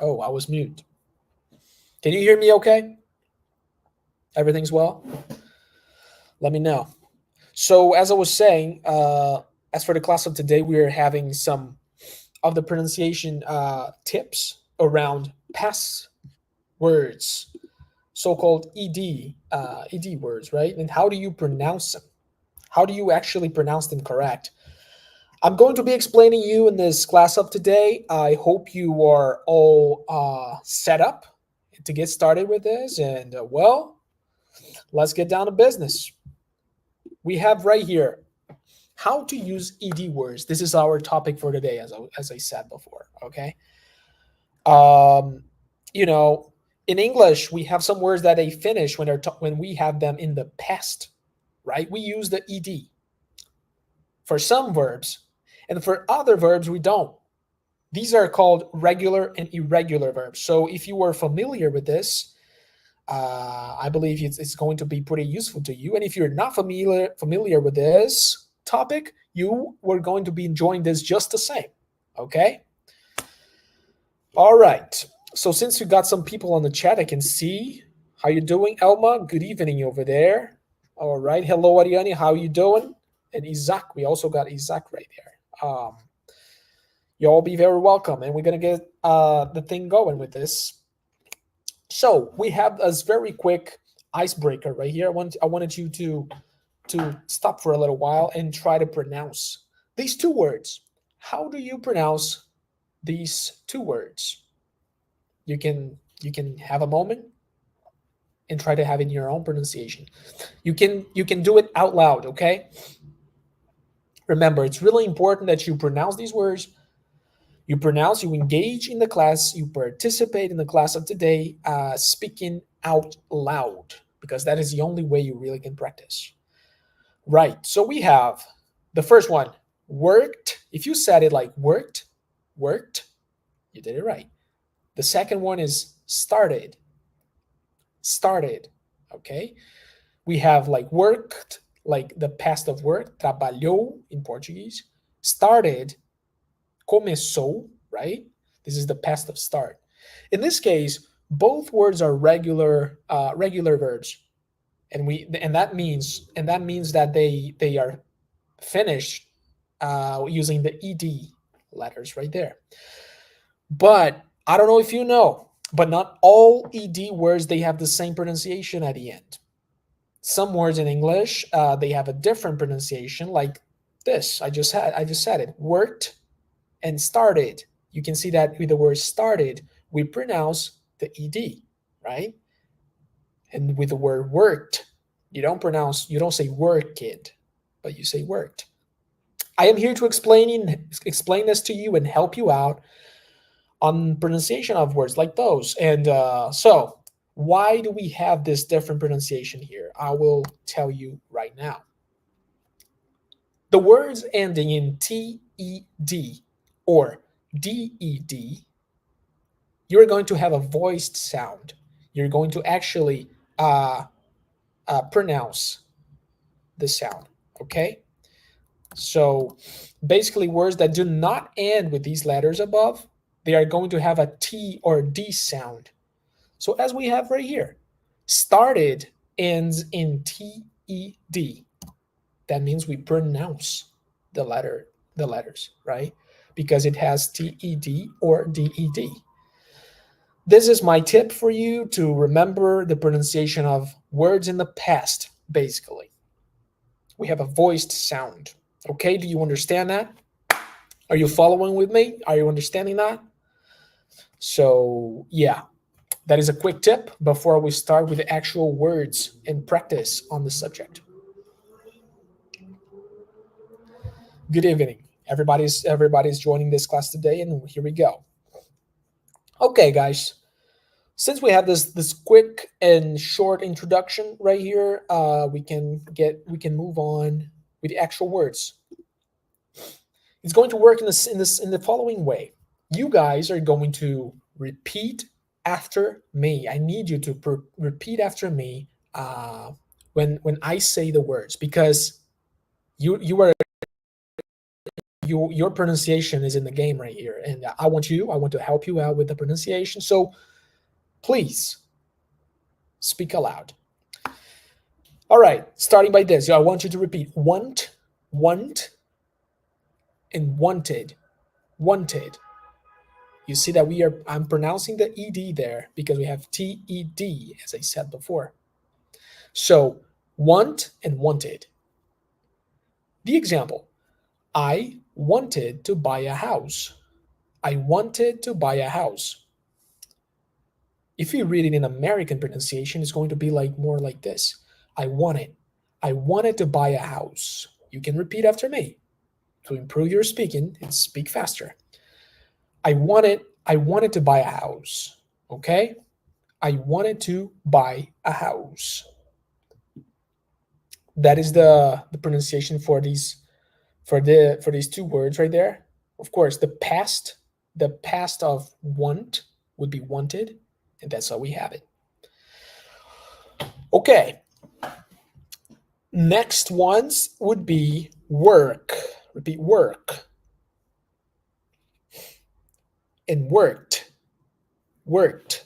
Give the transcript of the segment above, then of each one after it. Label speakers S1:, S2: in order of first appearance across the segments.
S1: Oh, I was mute. Can you hear me okay? Everything's well? Let me know. So, as I was saying, as for the class of today, we are having some of the pronunciation tips around past words, so-called ed words, right? And how do you pronounce them? How do you actually pronounce them correct? I'm going to be explaining you in this class of today. I hope you are all set up to get started with this. And well, let's get down to business. We have right here how to use ed words. This is our topic for today, as I said before. Okay. Um, you know, in English, we have some words that they finish when when we have them in the past, right? We use the ed for some verbs, and for other verbs, we don't. These are called regular and irregular verbs. So if you are familiar with this, I believe it's going to be pretty useful to you. And if you're not familiar with this topic, you were going to be enjoying this just the same. Okay. All right. So since you got some people on the chat, I can see how you doing, Elma. Good evening over there. All right. Hello, Ariane. How you doing? And Isaac. We also got Isaac right there. You all be very welcome, and we're gonna get the thing going with this. So we have this very quick icebreaker right here. I wanted you to stop for a little while and try to pronounce these two words. How do you pronounce these two words? You can have a moment and try to have it in your own pronunciation. You can do it out loud, okay? Remember, it's really important that you pronounce these words. You pronounce, you engage in the class, you participate in the class of today, speaking out loud, because that is the only way you really can practice. Right. So we have the first one, worked. If you said it like worked, you did it right. The second one is started. Okay. We have like worked, like the past of work, trabalhou in Portuguese, started, começou, right? This is the past of start. In this case, both words are regular verbs, and that means that they are finished using the ed letters right there. But I don't know if you know, but not all ed words they have the same pronunciation at the end. Some words in English they have a different pronunciation, like this. I just said it. Worked and started. You can see that with the word started, we pronounce the ed, right? And with the word worked, you don't say worked, but you say worked. I am here to explain this to you and help you out on pronunciation of words like those. And so, why do we have this different pronunciation here? I will tell you right now. The words ending in TED or DED, you're going to have a voiced sound. You're going to actually pronounce the sound. Okay? So basically, words that do not end with these letters above, they are going to have a T or D sound. So as we have right here, started ends in TED. That means we pronounce the letters, right? Because it has TED or DED. This is my tip for you to remember the pronunciation of words in the past, basically. We have a voiced sound. Okay, do you understand that? Are you following with me? Are you understanding that? So, yeah, that is a quick tip before we start with the actual words and practice on the subject. Good evening. Everybody's joining this class today, and here we go. Okay, guys. Since we have this quick and short introduction right here, we can move on with the actual words. It's going to work in the following way. You guys are going to repeat after me. I need you to repeat after me when I say the words, because you your pronunciation is in the game right here, and I want to help you out with the pronunciation. So please speak aloud. All right, starting by this, I want you to repeat want, and wanted, wanted. You see that I'm pronouncing the ed there because we have ted, as I said before. So want and wanted. The example: I wanted to buy a house. I wanted to buy a house. If you read it in American pronunciation, it's going to be like more like this. I wanted. I wanted to buy a house. You can repeat after me to improve your speaking and speak faster. I wanted to buy a house. Okay? I wanted to buy a house. That is the pronunciation for these two words right there. Of course, the past of want would be wanted, and that's how we have it. Okay. Next ones would be work. Repeat work. And worked. Worked.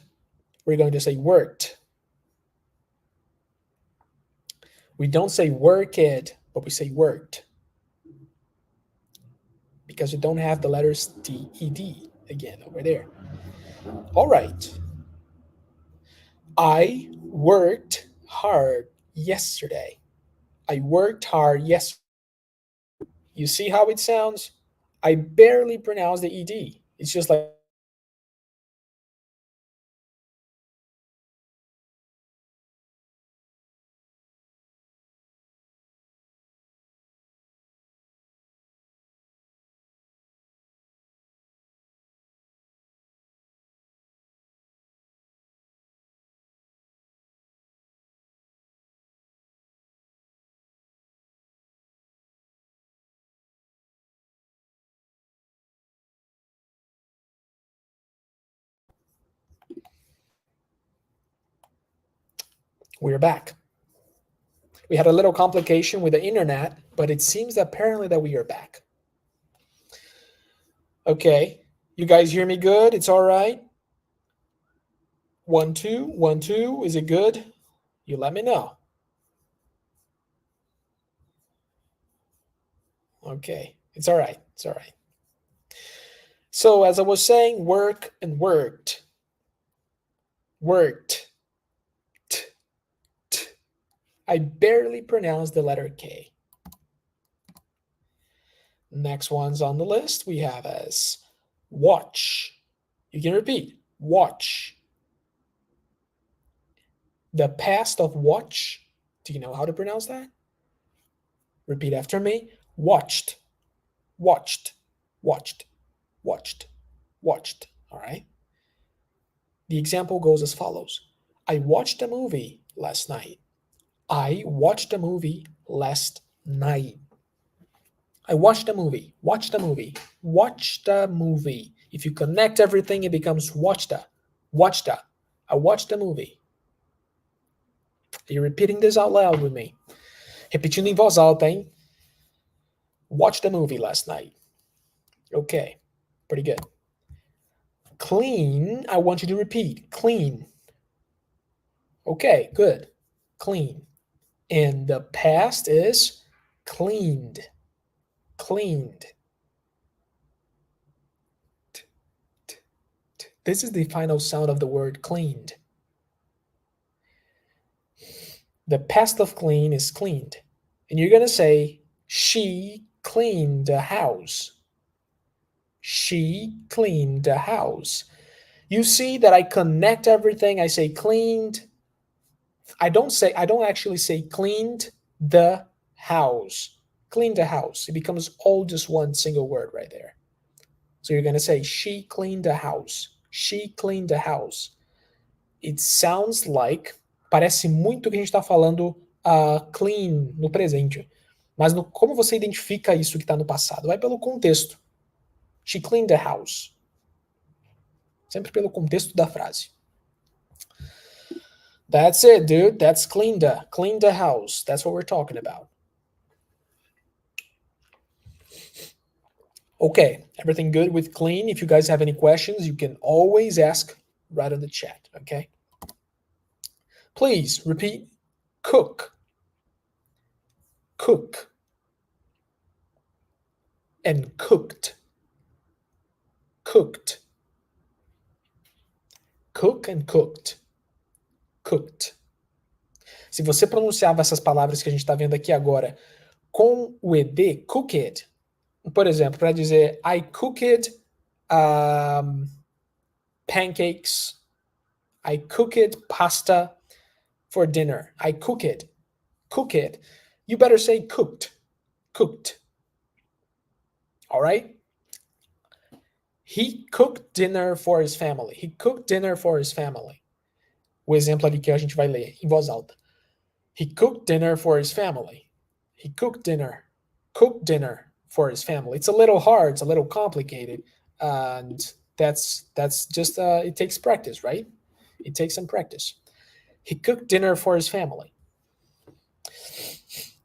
S1: We're going to say worked. We don't say worked, but we say worked. Because we don't have the letters T, E, D again over there. All right. I worked hard yesterday. I worked hard yesterday. You see how it sounds? I barely pronounce the ED. It's just like we're back. We had a little complication with the internet, but it seems apparently that we are back. Okay. You guys hear me good? It's all right? 1, 2, 1, 2. Is it good? You let me know. Okay. It's all right. It's all right. So, as I was saying, work and worked. Worked. T, t. I barely pronounce the letter K. Next ones on the list we have as watch. You can repeat watch. The past of watch. Do you know how to pronounce that? Repeat after me. Watched. Watched. Watched. Watched. Watched. All right. The example goes as follows. I watched a movie last night. I watched a movie last night. I watched a movie. Watched a movie. Watched a movie. If you connect everything, it becomes watched a. Watched a. I watched a movie. Are you repeating this out loud with me? Repetindo em voz alta, hein? Watched a movie last night. Okay. Pretty good. Clean, I want you to repeat. Clean. Okay, good. Clean. And the past is cleaned. Cleaned. This is the final sound of the word cleaned. The past of clean is cleaned. And you're going to say, she cleaned the house. She cleaned the house. You see that I connect everything. I say cleaned. I don't actually say cleaned the house. Cleaned the house. It becomes all just one single word right there. So you're going to say, she cleaned the house. She cleaned the house. It sounds like, parece muito que a gente está falando clean no presente. Mas como você identifica isso que está no passado? Vai pelo contexto. She cleaned the house. Sempre pelo contexto da frase. That's it, dude. That's clean the house. That's what we're talking about. Okay, everything good with clean? If you guys have any questions, you can always ask right in the chat, okay? Please repeat cook, cook, and cooked, cooked, cook and cooked, cooked. Se você pronunciava essas palavras que a gente está vendo aqui agora com o ed, cooked, por exemplo, para dizer I cooked pancakes, I cooked pasta for dinner, I cooked, cooked. You better say cooked, cooked. All right? He cooked dinner for his family. He cooked dinner for his family. O exemplo ali que a gente vai ler em voz alta. He cooked dinner for his family. He cooked dinner for his family. It's a little hard, it's a little complicated, and that's just it takes practice, right? It takes some practice. He cooked dinner for his family.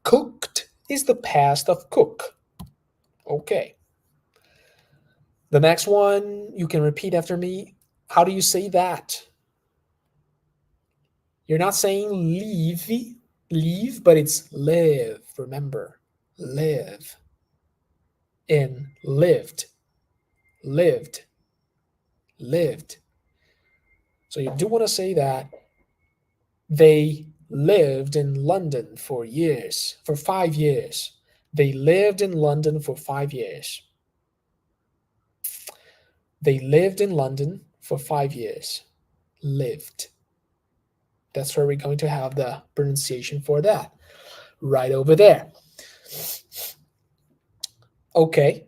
S1: Cooked is the past of cook. Okay. The next one, you can repeat after me. How do you say that? You're not saying leave, but it's live. Remember, live. In lived, lived, lived. So you do want to say that they lived in London for years, for 5 years. They lived in London for 5 years. They lived in London for 5 years. Lived. That's where we're going to have the pronunciation for that. Right over there. Okay.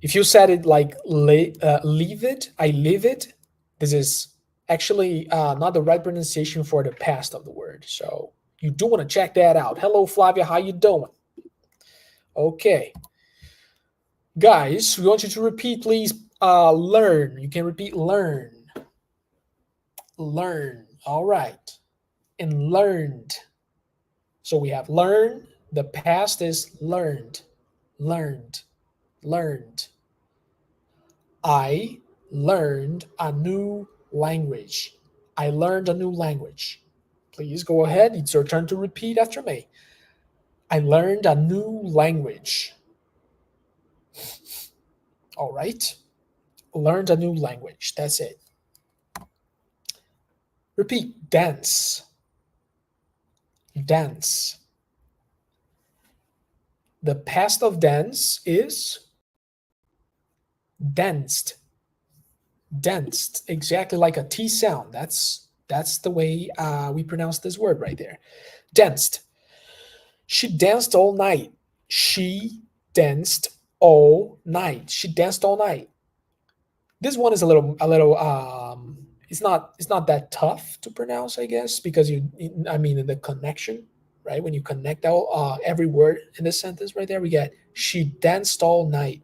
S1: If you said it like leave it, I leave it, this is actually not the right pronunciation for the past of the word. So you do want to check that out. Hello, Flavia. How you doing? Okay. Guys, we want you to repeat, please. Learn. You can repeat learn. Learn. All right. And learned. So we have learn. The past is learned. Learned. Learned. I learned a new language. I learned a new language. Please go ahead. It's your turn to repeat after me. I learned a new language. All right. Learned a new language. That's it. Repeat. Dance. Dance. The past of dance is danced. Danced. Exactly like a T sound. That's the way we pronounce this word right there. Danced. She danced all night. She danced all night. She danced all night. This one is a little it's not that tough to pronounce, I guess, because I mean in the connection, right? When you connect all every word in the sentence right there, we get she danced all night.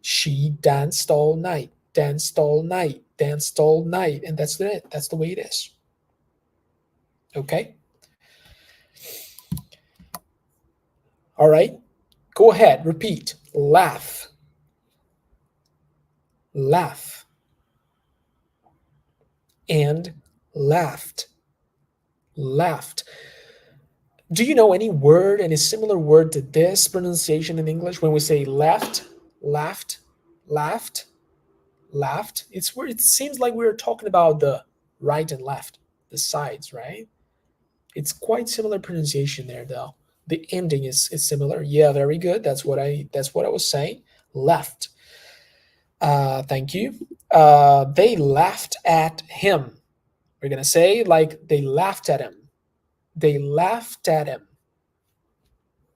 S1: She danced all night. Danced all night. Danced all night. And that's it. That's the way it is. Okay? All right. Go ahead. Repeat. Laugh. Laugh. And laughed. Laughed. Do you know any word, any similar word to this pronunciation in English when we say left, laughed, laughed, laughed? It's where it seems like we're talking about the right and left, the sides, right? It's quite similar pronunciation there, though. The ending is similar. Yeah, very good. That's what I was saying. Left. Thank you. They laughed at him. We're gonna say like they laughed at him. They laughed at him.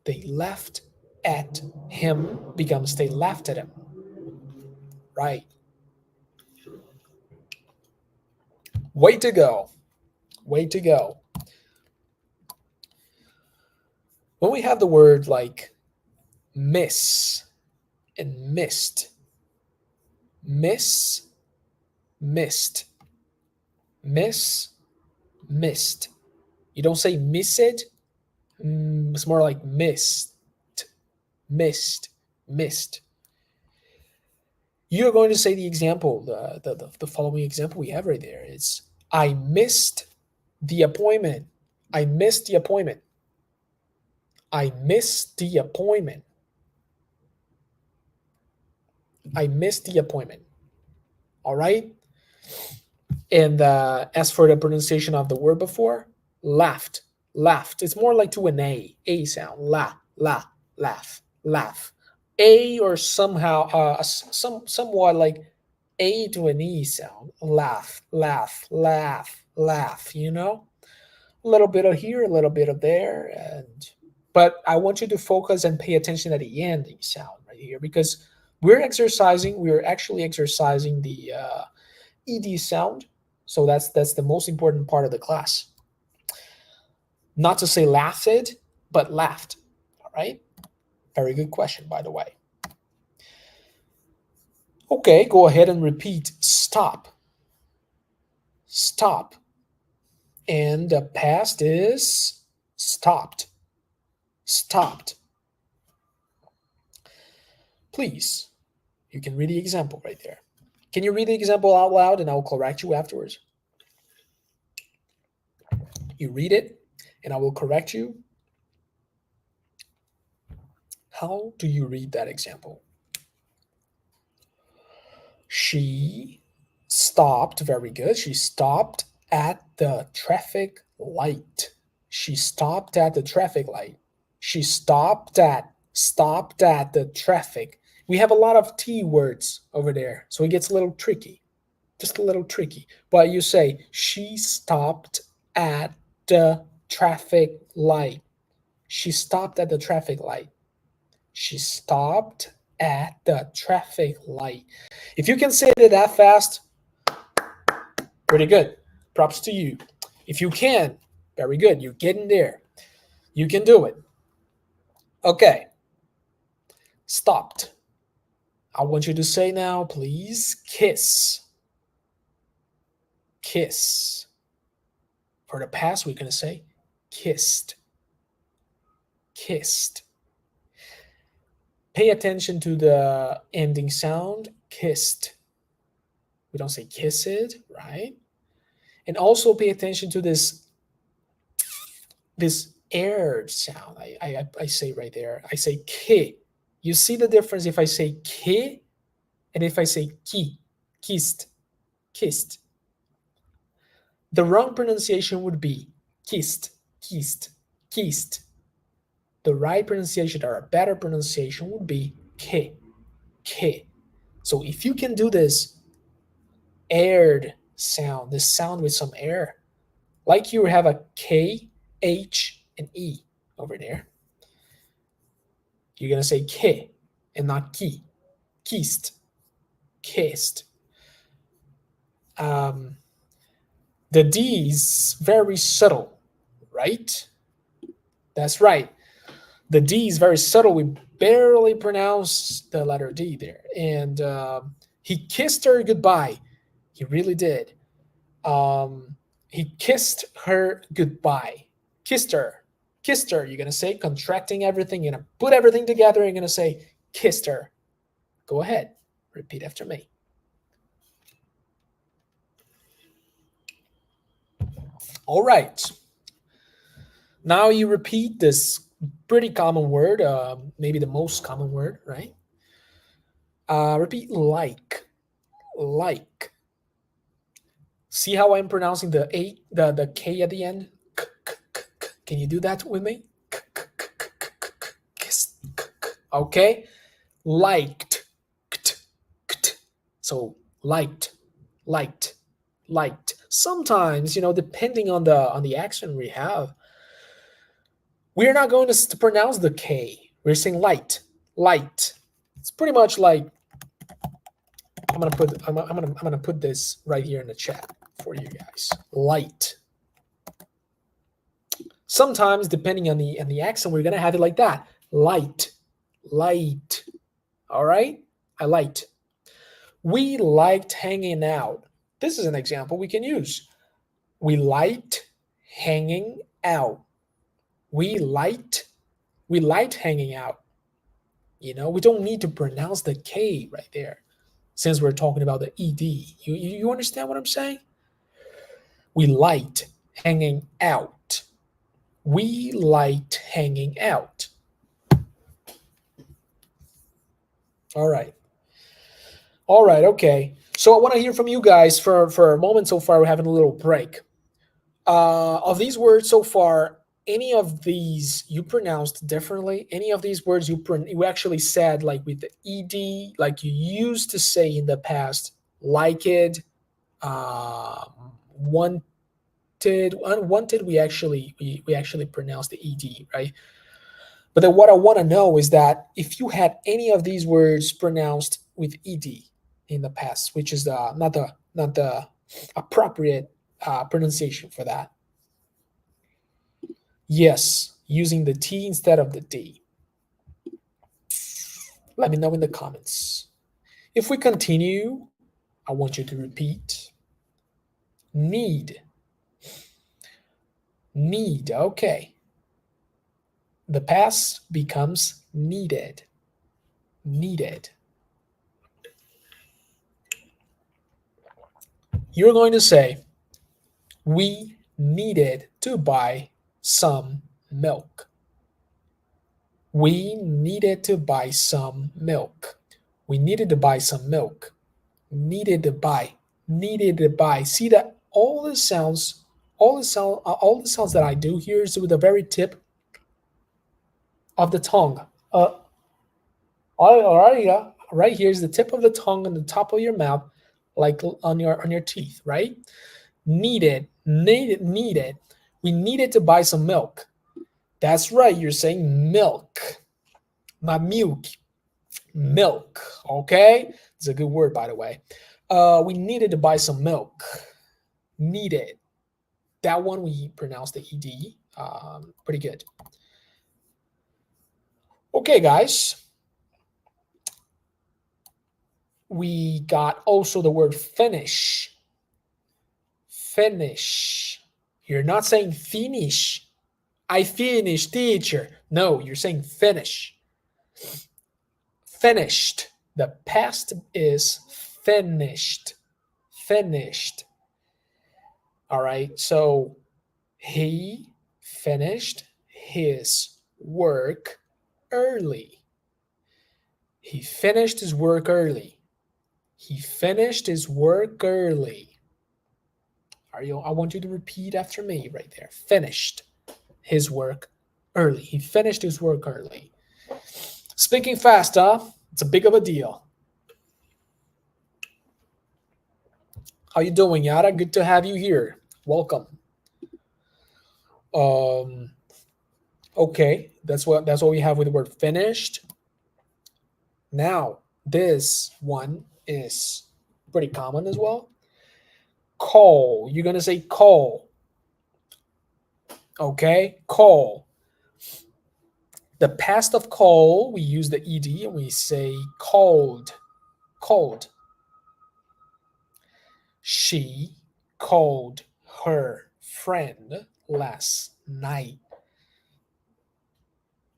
S1: They laughed at him becomes they laughed at him. Right. Way to go. Way to go. When we have the word like miss and missed, miss, missed, miss, missed. You don't say miss it. It's more like missed, missed, missed. You're going to say the example, the following example we have right there. It's I missed the appointment. I missed the appointment. I missed the appointment. I missed the appointment. All right. And as for the pronunciation of the word before, laughed, laughed. It's more like to an A sound. Laugh, laugh. A or somehow somewhat like A to an E sound. Laugh, laugh, laugh, laugh. You know, a little bit of here, a little bit of there, and but I want you to focus and pay attention at the ending sound right here because we're exercising. We're actually exercising the ed sound, so that's the most important part of the class. Not to say laughed, but laughed. All right. Very good question, by the way. Okay, go ahead and repeat stop. Stop. And the past is stopped. Stopped. Please, you can read the example right there. Can you read the example out loud and I'll correct you afterwards? You read it and I will correct you. How do you read that example? She stopped, very good. She stopped at the traffic light. She stopped at the traffic light. She stopped at the traffic. We have a lot of T words over there, so it gets a little tricky. Just a little tricky. But you say, she stopped at the traffic light. She stopped at the traffic light. She stopped at the traffic light. If you can say it that fast, pretty good. Props to you. If you can, very good. You're getting there. You can do it. Okay. Stopped. I want you to say now, please, kiss. Kiss. For the past, we're going to say kissed. Kissed. Pay attention to the ending sound, kissed. We don't say kiss it, right? And also pay attention to this air sound. I say right there. I say ki. You see the difference if I say ki and if I say ki, kissed, kissed. The wrong pronunciation would be kissed, kissed, kissed. The right pronunciation or a better pronunciation would be ki, ki. So if you can do this aired sound, this sound with some air, like you have a K, H, and E over there, you're going to say ki and not ki. Kissed, kissed. The D is very subtle, right? That's right. The D is very subtle. We barely pronounce the letter D there. And he kissed her goodbye. He really did. He kissed her goodbye. Kissed her. Kissed her. You're going to say, contracting everything. You're going to put everything together. You're going to say, kissed her. Go ahead. Repeat after me. All right. Now you repeat this pretty common word, maybe the most common word, right? Repeat like, like. See how I'm pronouncing the K at the end? Can you do that with me? Okay, liked. So liked, liked, liked. Sometimes, depending on the accent we have, we're not going to pronounce the K. We're saying light, light. It's pretty much like I'm gonna put this right here in the chat for you guys. Light. Sometimes, depending on the accent, we're gonna have it like that. Light, light. All right. I liked. We liked hanging out. This is an example we can use. We liked hanging out. We liked hanging out. We don't need to pronounce the K right there. since we're talking about the ed. You understand what I'm saying? We liked hanging out. We liked hanging out. All right. All right. Okay. So I want to hear from you guys for a moment. So far, we're having a little break. Of these words so far, any of these you pronounced differently? Any of these words you actually said like with the ed, like you used to say in the past, like it, wanted, unwanted. We actually pronounced the ed, right? But then what I want to know is that if you had any of these words pronounced with ed in the past, which is not the appropriate pronunciation for that. Yes, using the T instead of the D. Let me know in the comments. If we continue, I want you to repeat. Need. Need. Okay. The past becomes needed. Needed. You're going to say, we needed to buy some milk. We needed to buy some milk. We needed to buy some milk. Needed to buy. Needed to buy. See that all the sounds that I do here is with the very tip of the tongue. Right here is the tip of the tongue on the top of your mouth, like on your teeth, right? Needed. We needed to buy some milk. That's right. You're saying milk. My milk. Okay, it's a good word, by the way. We needed to buy some milk. Needed. That one we pronounced the ed. Pretty good. Okay, guys. We got also the word finish. Finish. You're not saying finish. I finished, teacher. No, you're saying finish. Finished. The past is finished. Finished. All right. So he finished his work early. He finished his work early. He finished his work early. I want you to repeat after me right there. Finished his work early. He finished his work early. Speaking fast, huh? It's a big of a deal. How you doing, Yara? Good to have you here. Welcome. Okay, that's what we have with the word finished. Now, this one is pretty common as well. Call. You're going to say call. Okay, call. The past of call, we use the ed and we say called. Called. She called her friend last night.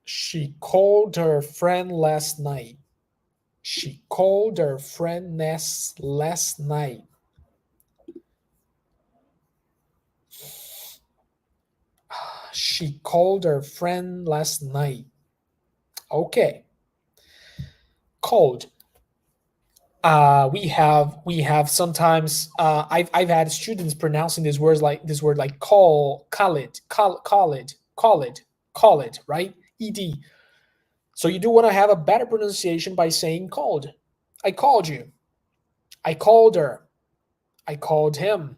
S1: She called her friend last night. She called her friend last night. She called her friend last night. Okay. Called. We have sometimes I've had students pronouncing this word like call it, right? Ed. So you do want to have a better pronunciation by saying called. I called you. I called her. I called him.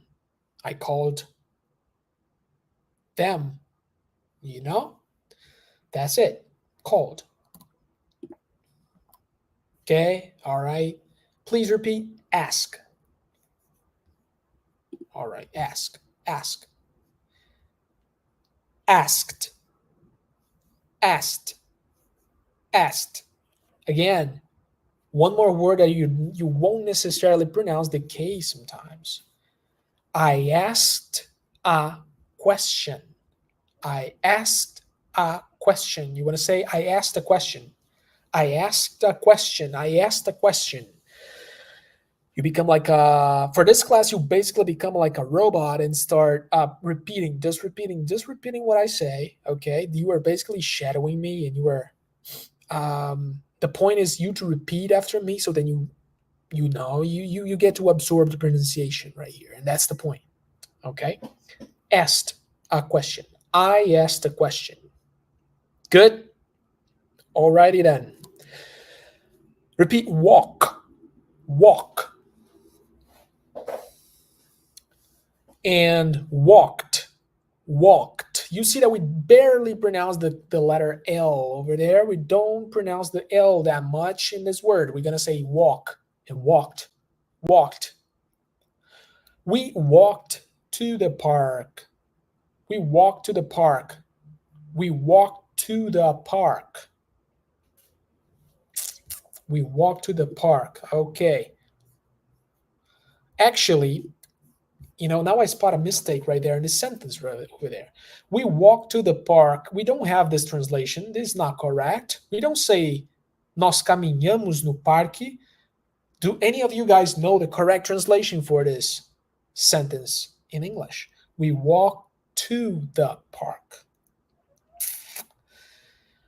S1: I called them. You know? That's it. Called. Okay? All right. Please repeat. Ask. All right. Ask. Ask. Asked. Asked. Asked. Again, one more word that you won't necessarily pronounce the K sometimes. I asked a question. I asked a question. You want to say, I asked a question. I asked a question. I asked a question. You become like a, for this class, you basically become like a robot and start repeating, just repeating what I say. Okay, you are basically shadowing me, and you are. The point is you to repeat after me, so then you get to absorb the pronunciation right here, and that's the point. Okay, asked a question. I asked a question. Good. Alrighty then. Repeat walk, walk, and walked, walked. You see that we barely pronounce the letter L over there. We don't pronounce the L that much in this word. We're going to say walk and walked, walked. We walked to the park. We walked to the park. We walked to the park. We walked to the park. Okay. Actually, now I spot a mistake right there in the sentence right over there. We walk to the park. We don't have this translation. This is not correct. We don't say nós caminhamos no parque. Do any of you guys know the correct translation for this sentence in English? We walk to the park.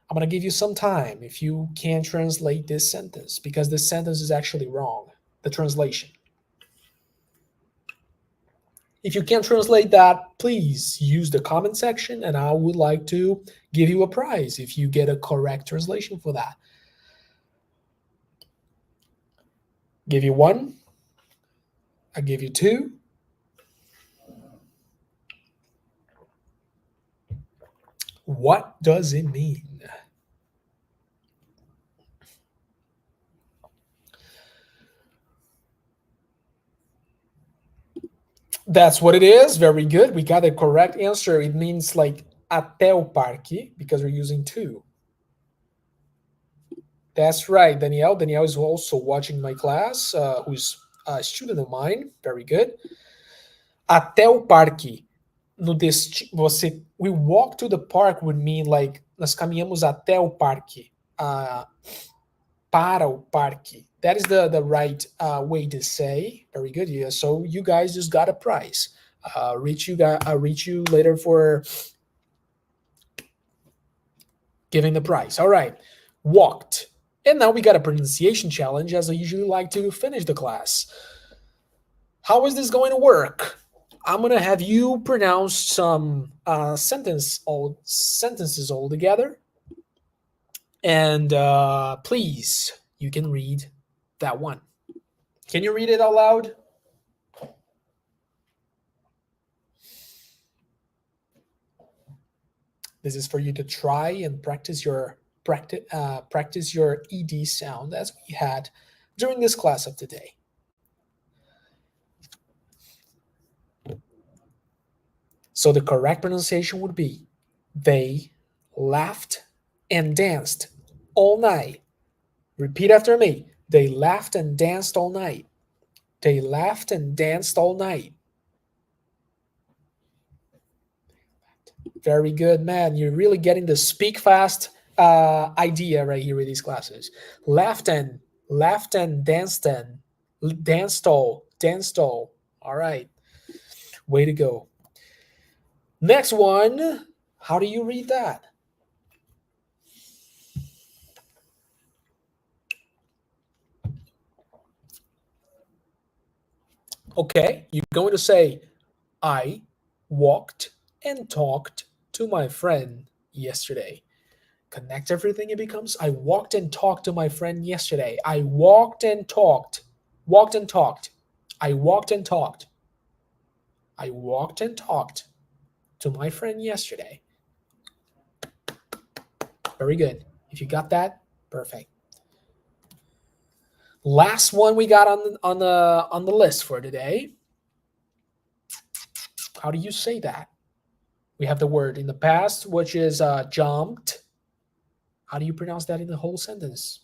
S1: I'm going to give you some time if you can translate this sentence, because this sentence is actually wrong, the translation. If you can't translate that, please use the comment section, and I would like to give you a prize if you get a correct translation for that. Give you one. I give you two. What does it mean? That's what it is. Very good. We got the correct answer. It means like até o parque, because we're using two. That's right, Danielle. Danielle is also watching my class, who's a student of mine. Very good. Até o parque. No we walk to the park would mean like nós caminhamos até o parque. Para o parque. That is the right way to say. Very good. Yeah. So you guys just got a prize. Reach you later for giving the prize. All right. Walked. And now we got a pronunciation challenge, as I usually like to finish the class. How is this going to work? I'm going to have you pronounce some sentences all together. And please, you can read that one. Can you read it out loud? This is for you to try and practice your ed sound as we had during this class of today. So the correct pronunciation would be, they laughed and danced all night. Repeat after me. They laughed and danced all night. They laughed and danced all night. Very good, man. You're really getting the speak fast idea right here with these classes. Laughed and danced all. All right. Way to go. Next one. How do you read that? Okay, you're going to say, I walked and talked to my friend yesterday. Connect everything, it becomes, I walked and talked to my friend yesterday. I walked and talked. Walked and talked. I walked and talked. I walked and talked to my friend yesterday. Very good. If you got that, perfect. Last one we got on the list for today. How do you say that? We have the word in the past, which is jumped. How do you pronounce that in the whole sentence?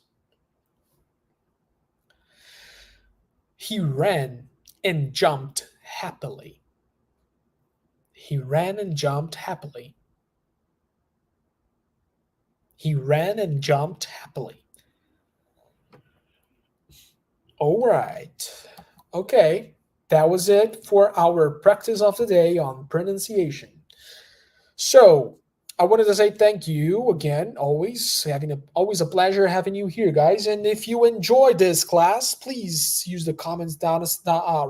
S1: He ran and jumped happily. He ran and jumped happily. He ran and jumped happily. All right. Okay, that was it for our practice of the day on pronunciation. So I wanted to say thank you again. Always a pleasure having you here, guys. And if you enjoyed this class, please use the comments down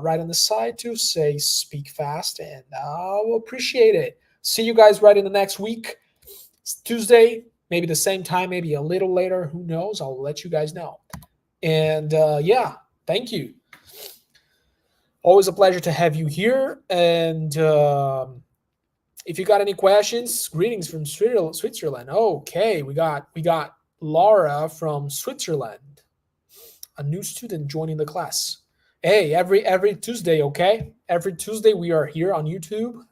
S1: right on the side to say "speak fast," and I'll appreciate it. See you guys right in the next week. It's Tuesday, maybe the same time, maybe a little later. Who knows? I'll let you guys know. And yeah, thank you. Always a pleasure to have you here. And if you got any questions, greetings from Switzerland. Okay, we got Laura from Switzerland, a new student joining the class. Hey, every Tuesday, okay? Every Tuesday we are here on YouTube.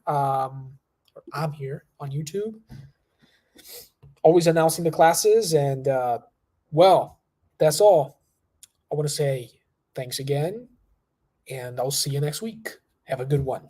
S1: I'm here on YouTube, always announcing the classes, and well, that's all. I want to say thanks again, and I'll see you next week. Have a good one.